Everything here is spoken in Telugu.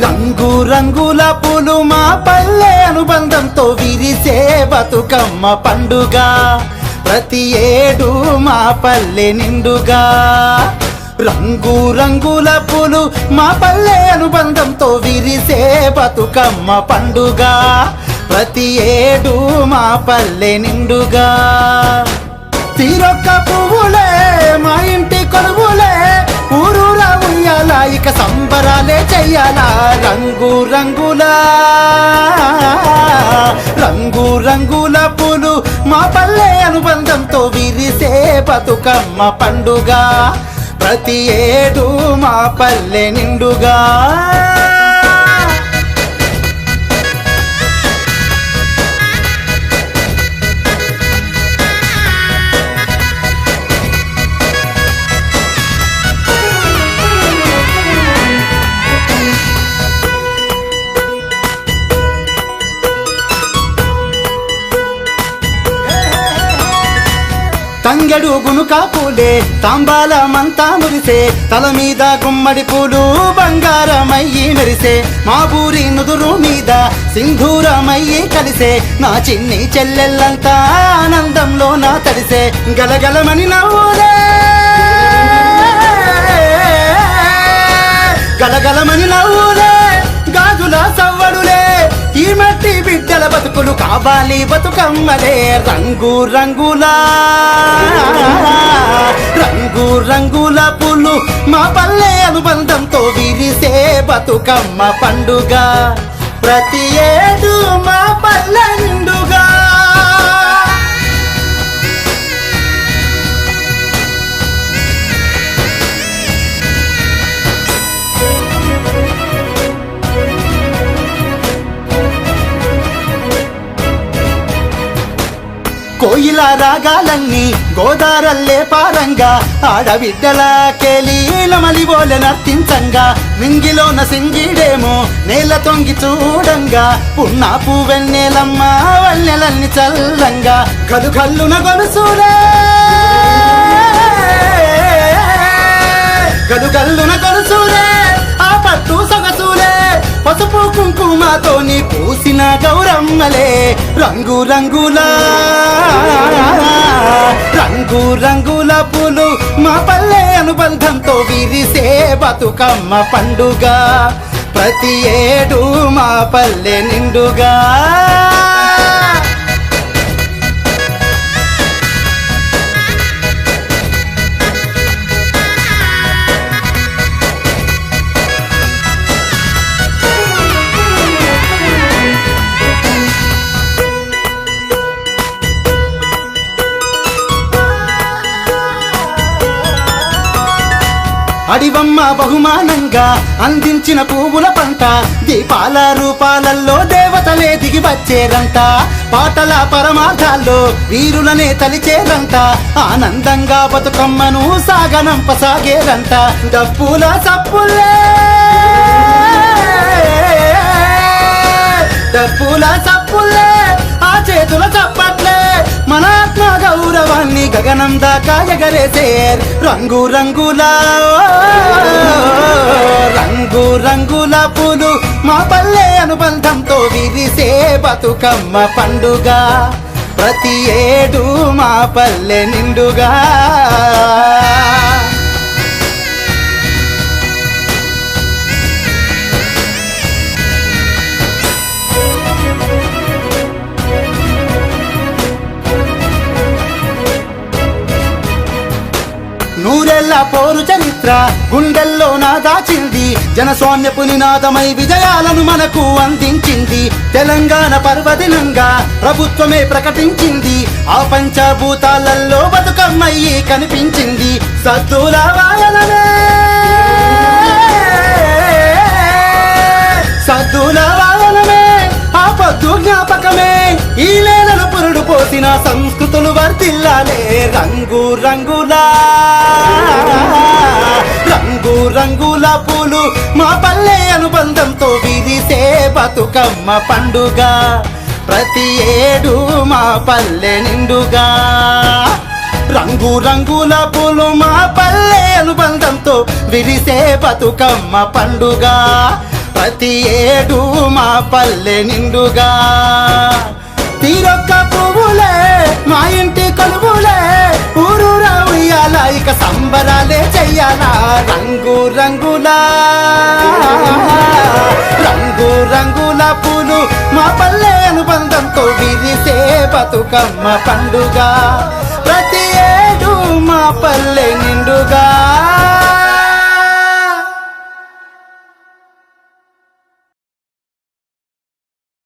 రంగు రంగుల పూలు మా పల్లె అనుబంధంతో విరిసే బతుకమ్మ పండుగ ప్రతి ఏడు మా పల్లె నిండుగా రంగు రంగుల పూలు మా పల్లె అనుబంధంతో విరిసే బతుకమ్మ పండుగ ప్రతి ఏడు మా పల్లె నిండుగా తీరొక్క పువ్వులే మా ఇంటి కొలువులే ఊరూరా ఉయ్యాలా ఇక సంబరాలే చెయ్యాలా రంగు రంగుల పూలు మా పల్లె అనుబంధంతో విరిసే బతుకమ్మ పండుగ ప్రతి ఏడు మా పల్లె నిండుగా తంగెడు గునుక పూలే తాంబాలమంతా మురిసే తల మీద గుమ్మడి పూలు బంగారమయ్యి మెరిసే మా ఊరి నుదురు మీద సింధూరమయ్యి కలిసే నా చిన్ని చెల్లెళ్ళంతా ఆనందంలో నా తడిసే గలగలమని నవ్వులే గలగలమని నవ్వులే గాజుల సవ్వడులే ఈ మట్టి బిడ్డల బతుకులు కావాలి బతుకమ్మలే రంగు రంగుల పూలు మా పల్లె అనుబంధంతో విరిసే బతుకమ్మ పండుగ ప్రతి ఏడు మా పల్లె నిండుగా కోయిల రాగాలన్నీ గోదారల్లే పారంగా ఆడబిడ్డల కేలీలమలిబోలె నర్తించంగా మింగిలోన సింగిడేమో నేల తొంగి చూడంగా పున్నా పువ్వెన్నెలమ్మ వన్నెలన్ని చల్లంగా కలుకల్లున గొలుసులే గలుగల్లున గొలుసులే ఆ పట్టు సొగసులే పసుపు కుంకుమతోని పూసిన గౌరమ్మలే రంగు రంగుల పూలు మా పల్లె అనుబంధంతో విరిసే బతుకమ్మ పండుగ ప్రతి ఏడు మా పల్లె నిండుగా అడివమ్మ బహుమానంగా అందించిన పువ్వుల పంట దీపాల రూపాలల్లో దేవతలే దిగి వచ్చేరంట పాటల పరమార్థాల్లో వీరులనే తలిచేరంట ఆనందంగా బతుకమ్మను సాగనంపసాగేరంట డప్పుల సప్పులే ఆ చేతుల చప్పట్లే మన ఆత్మ గౌరవాన్ని గగనం దాకా ఎగరేసే రంగుల పూలు మా పల్లె అనుబంధంతో విరిసే బతుకమ్మ పండుగ ప్రతి ఏడు మా పల్లె నిండుగా నూరెళ్ళ పోరు చరిత్ర గుండెల్లో నా దాచింది జనస్వామ్యపు నినాదమై విజయాలను మనకు అందించింది తెలంగాణ పర్వదినంగా ప్రభుత్వమే ప్రకటించింది ఆ పంచభూతాలలో బతుకమ్మయ్యి కనిపించింది సద్దుల వాయనమే ఆ పొద్దు జ్ఞాపకమే ఈ నేలను పురుడు పోసిన సంస్కృతులు వర్తిల్లాలే రంగుల పూలు మా పల్లె అనుబంధంతో విరిసే బతుకమ్మ పండుగ ప్రతి ఏడు మా పల్లె నిండుగా రంగుల పూలు మా పల్లె అనుబంధంతో విరిసే బతుకమ్మ పండుగ ప్రతి ఏడు మా పల్లె నిండుగా తీరొక్క పువ్వులే మా ఇంటి కొలువులే ఊరూరా ఉయ్యాల ఇక సంబరాలే చెయ్యాలా రంగు రంగులా రంగు రంగుల పూలు మా పల్లె అనుబంధంతో విరిసే బతుకమ్మ పండుగ ప్రతి ఏడు మా పల్లె నిండుగా